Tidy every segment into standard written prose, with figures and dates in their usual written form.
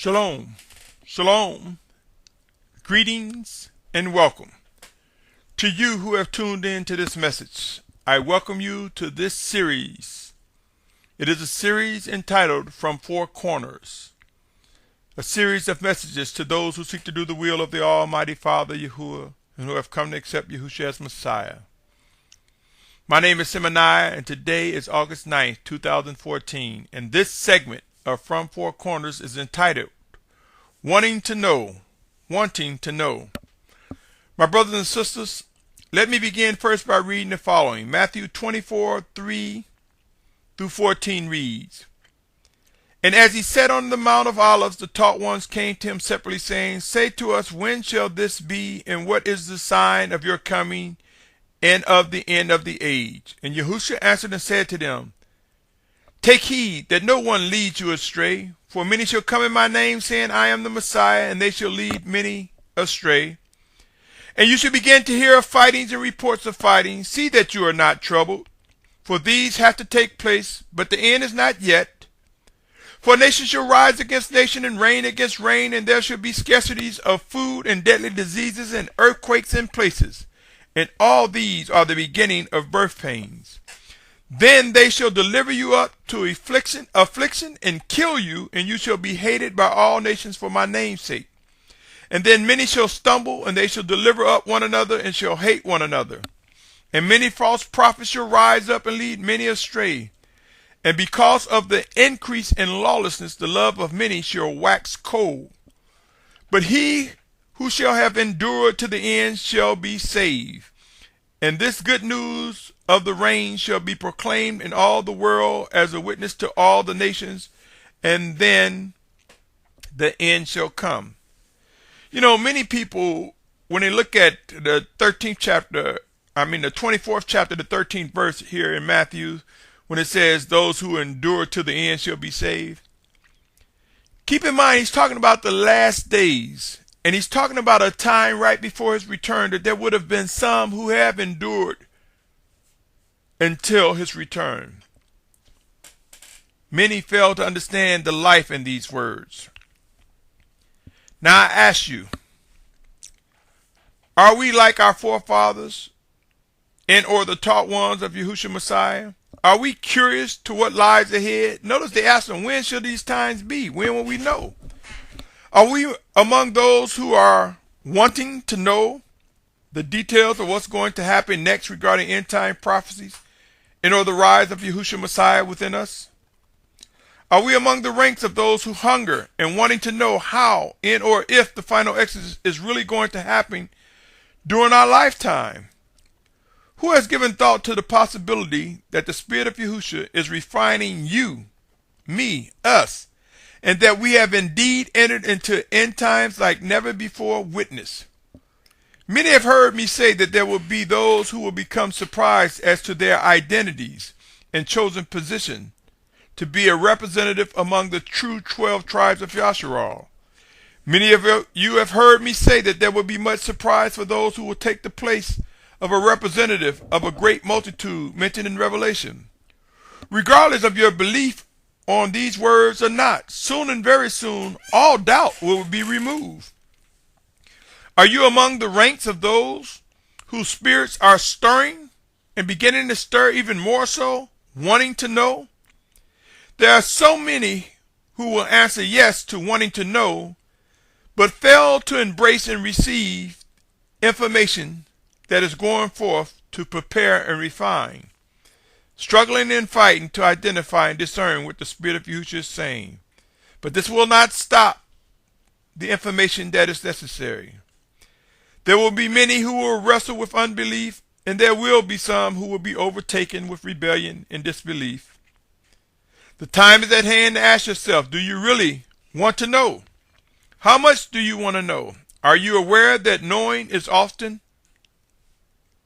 Shalom, shalom, greetings and welcome. To you who have tuned in to this message, I welcome you to this series. It is a series entitled From Four Corners, a series of messages to those who seek to do the will of the Almighty Father Yahuah and who have come to accept Yahusha as Messiah. My name is Symmanayah, and today is August 9th, 2014, and this segment of From Four Corners is entitled Wanting to Know. My brothers and sisters, let me begin first by reading the following. Matthew 24:3-14 reads, And as he sat on the Mount of Olives, the taught ones came to him separately, saying, Say to us, when shall this be, and what is the sign of your coming and of the end of the age? And Yahusha answered and said to them, Take heed that no one leads you astray, for many shall come in my name, saying, I am the Messiah, and they shall lead many astray. And you shall begin to hear of fightings and reports of fighting. See that you are not troubled, for these have to take place, but the end is not yet. For nation shall rise against nation, and reign against reign, and there shall be scarcities of food, and deadly diseases, and earthquakes in places. And all these are the beginning of birth pains. Then they shall deliver you up to affliction, and kill you, and you shall be hated by all nations for my name's sake. And then many shall stumble, and they shall deliver up one another, and shall hate one another. And many false prophets shall rise up and lead many astray. And because of the increase in lawlessness, the love of many shall wax cold. But he who shall have endured to the end shall be saved. And this good news of the reign shall be proclaimed in all the world as a witness to all the nations, and then the end shall come. You know, many people, when they look at the 24th chapter, the 13th verse here in Matthew, when it says, those who endure to the end shall be saved. Keep in mind, he's talking about the last days. And he's talking about a time right before his return that there would have been some who have endured until his return. Many fail to understand the life in these words. Now I ask you, are we like our forefathers and or the taught ones of Yahusha Messiah? Are we curious to what lies ahead? Notice they asked them, when shall these times be? When will we know? Are we among those who are wanting to know the details of what's going to happen next regarding end time prophecies and or the rise of Yahusha Messiah within us? Are we among the ranks of those who hunger and wanting to know how and or if the final exodus is really going to happen during our lifetime? Who has given thought to the possibility that the Spirit of Yahusha is refining you, me, us, and that we have indeed entered into end times like never before witnessed? Many have heard me say that there will be those who will become surprised as to their identities and chosen position to be a representative among the true 12 tribes of Yahusha. Many of you have heard me say that there will be much surprise for those who will take the place of a representative of a great multitude mentioned in Revelation. Regardless of your belief on these words or not, soon and very soon, all doubt will be removed. Are you among the ranks of those whose spirits are stirring and beginning to stir even more so, wanting to know? There are so many who will answer yes to wanting to know, but fail to embrace and receive information that is going forth to prepare and refine, struggling and fighting to identify and discern what the Spirit of Yahusha is saying. But this will not stop the information that is necessary. There will be many who will wrestle with unbelief, and there will be some who will be overtaken with rebellion and disbelief. The time is at hand to ask yourself, do you really want to know? How much do you want to know? Are you aware that knowing is often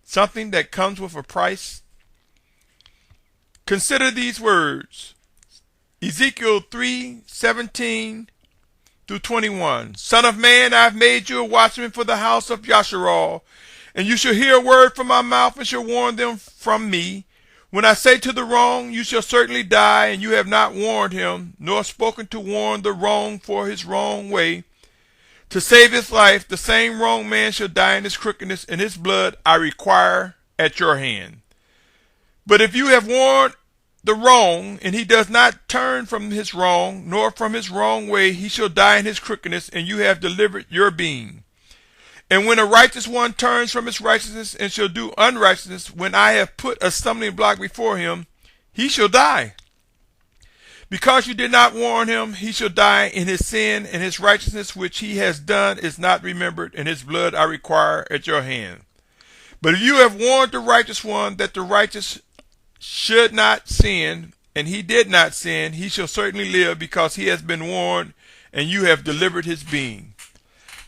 something that comes with a price? Consider these words. Ezekiel 3:17-21. Son of man, I have made you a watchman for the house of Yahusha, and you shall hear a word from my mouth and shall warn them from me. When I say to the wrong, you shall certainly die, and you have not warned him, nor spoken to warn the wrong for his wrong way, to save his life, the same wrong man shall die in his crookedness, and his blood I require at your hand. But if you have warned the wrong, and he does not turn from his wrong, nor from his wrong way, he shall die in his crookedness, and you have delivered your being. And when a righteous one turns from his righteousness and shall do unrighteousness, when I have put a stumbling block before him, he shall die. Because you did not warn him, he shall die in his sin, and his righteousness which he has done is not remembered, and his blood I require at your hand. But if you have warned the righteous one that the righteous should not sin, and he did not sin, he shall certainly live, because he has been warned, and you have delivered his being.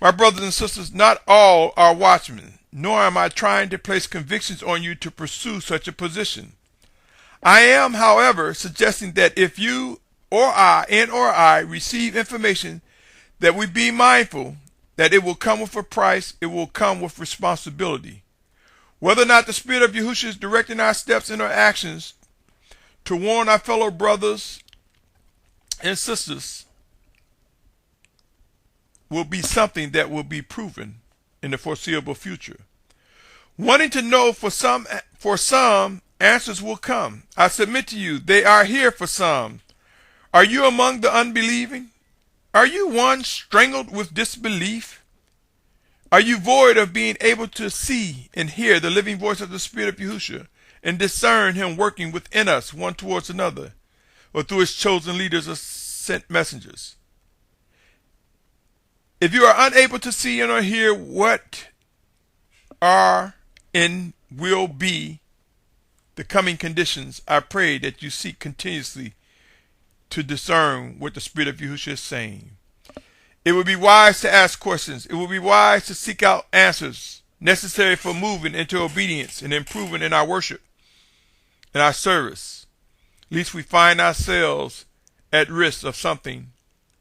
My brothers and sisters, not all are watchmen, nor am I trying to place convictions on you to pursue such a position. I am, however, suggesting that if you or I receive information, that we be mindful that it will come with a price, it will come with responsibility. Whether or not the Spirit of Yahusha is directing our steps and our actions to warn our fellow brothers and sisters will be something that will be proven in the foreseeable future. Wanting to know for some, answers will come. I submit to you, they are here for some. Are you among the unbelieving? Are you one strangled with disbelief? Are you void of being able to see and hear the living voice of the Spirit of Yahusha and discern him working within us one towards another, or through his chosen leaders or sent messengers? If you are unable to see and or hear what are and will be the coming conditions, I pray that you seek continuously to discern what the Spirit of Yahusha is saying. It would be wise to ask questions. It would be wise to seek out answers necessary for moving into obedience and improving in our worship and our service, lest we find ourselves at risk of something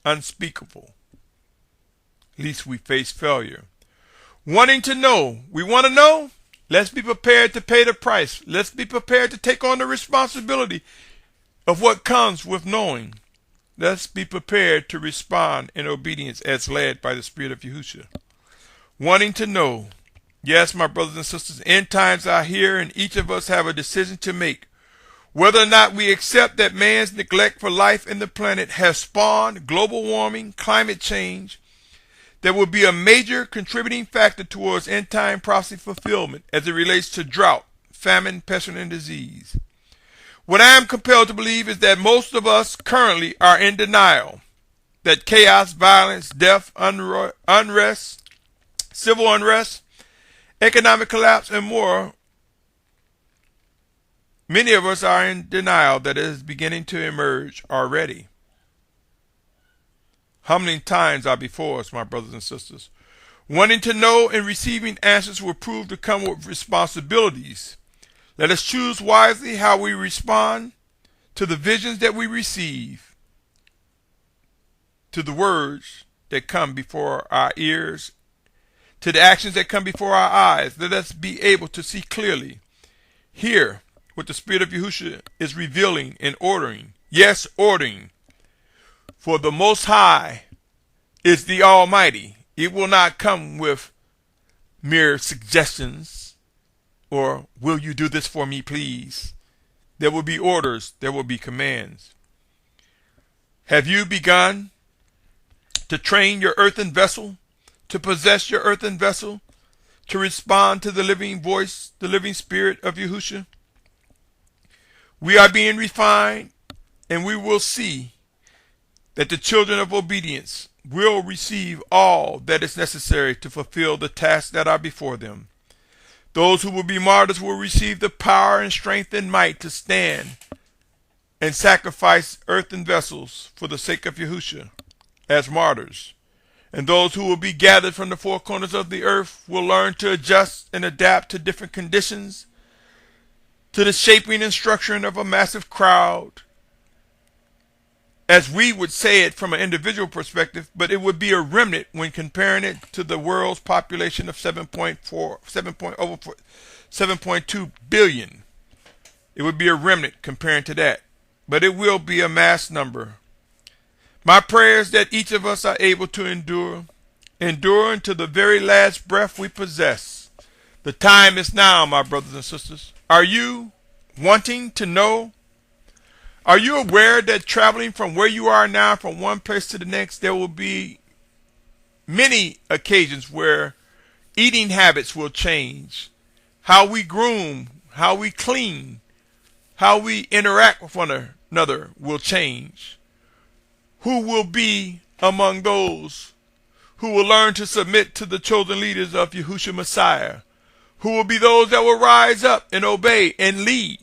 unspeakable, lest we face failure. Wanting to know, we want to know? Let's be prepared to pay the price. Let's be prepared to take on the responsibility of what comes with knowing. Let's be prepared to respond in obedience as led by the Spirit of Yahusha. Wanting to know. Yes, my brothers and sisters, end times are here, and each of us have a decision to make. Whether or not we accept that man's neglect for life in the planet has spawned global warming, climate change, that will be a major contributing factor towards end-time prophecy fulfillment as it relates to drought, famine, pestilence, and disease. What I am compelled to believe is that most of us currently are in denial that chaos, violence, death, unrest, civil unrest, economic collapse, and more. Many of us are in denial that it is beginning to emerge already. Humbling times are before us, my brothers and sisters. Wanting to know and receiving answers will prove to come with responsibilities. Let us choose wisely how we respond to the visions that we receive, to the words that come before our ears, to the actions that come before our eyes. Let us be able to see clearly, hear what the Spirit of Yahusha is revealing and ordering. Yes, ordering. For the Most High is the Almighty. It will not come with mere suggestions or, will you do this for me, please? There will be orders. There will be commands. Have you begun to train your earthen vessel, to possess your earthen vessel, to respond to the living voice, the living Spirit of Yahusha? We are being refined, and we will see that the children of obedience will receive all that is necessary to fulfill the tasks that are before them. Those who will be martyrs will receive the power and strength and might to stand and sacrifice earthen vessels for the sake of Yahusha as martyrs. And those who will be gathered from the four corners of the earth will learn to adjust and adapt to different conditions, to the shaping and structuring of a massive crowd, as we would say it from an individual perspective, but it would be a remnant when comparing it to the world's population of 7.2 billion. It would be a remnant comparing to that, but it will be a mass number. My prayer is that each of us are able to endure until the very last breath we possess. The time is now, my brothers and sisters. Are you wanting to know? Are you aware that traveling from where you are now from one place to the next, there will be many occasions where eating habits will change, how we groom, how we clean, how we interact with one another will change. Who will be among those who will learn to submit to the chosen leaders of Yahusha Messiah? Who will be those that will rise up and obey and lead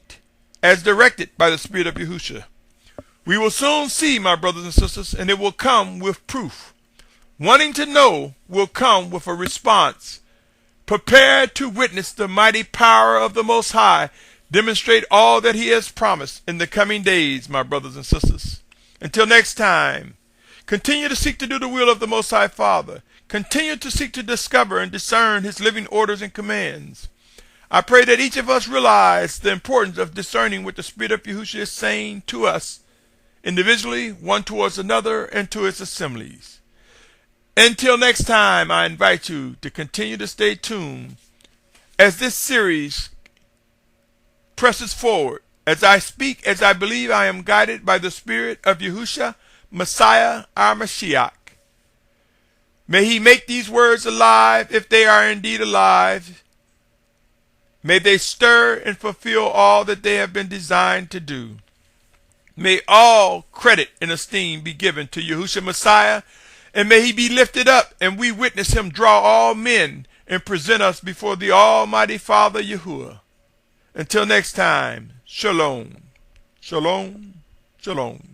as directed by the Spirit of Yahusha? We will soon see, my brothers and sisters, and it will come with proof. Wanting to know will come with a response. Prepared to witness the mighty power of the Most High demonstrate all that He has promised in the coming days, my brothers and sisters. Until next time, continue to seek to do the will of the Most High Father. Continue to seek to discover and discern His living orders and commands. I pray that each of us realize the importance of discerning what the Spirit of Yahusha is saying to us individually, one towards another, and to its assemblies. Until next time, I invite you to continue to stay tuned as this series presses forward. As I speak, as I believe I am guided by the Spirit of Yahusha Messiah, our Mashyach. May He make these words alive, if they are indeed alive. May they stir and fulfill all that they have been designed to do. May all credit and esteem be given to Yahusha Messiah, and may He be lifted up, and we witness Him draw all men and present us before the Almighty Father Yahuah. Until next time, Shalom, Shalom, Shalom.